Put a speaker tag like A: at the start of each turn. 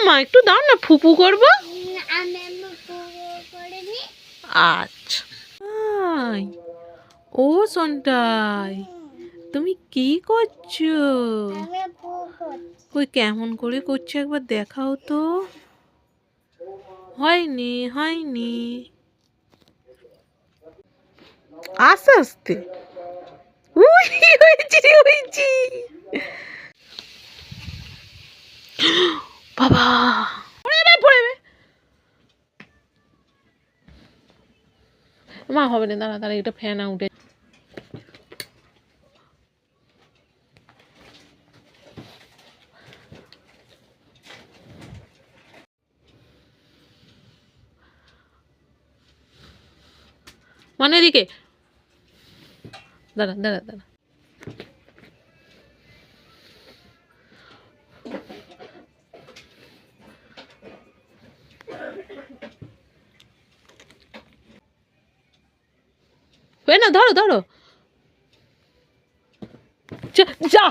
A: মা একটু দাও না, ফুপু করবো। আচ্ছা ও সন্টাই, তুমি কি করছো? কই কেমন করে করছো একবার দেখাও তো। হয়নি হয়নি, আস্তে আস্তে। হয়েছি বাবা, মা হবে না, দাঁড়া দাঁড়া, এটা ফ্যান আউটে। মানে এদিকে দাঁড়া দাঁড়া দাঁড়া, না ধরো ধরো, যা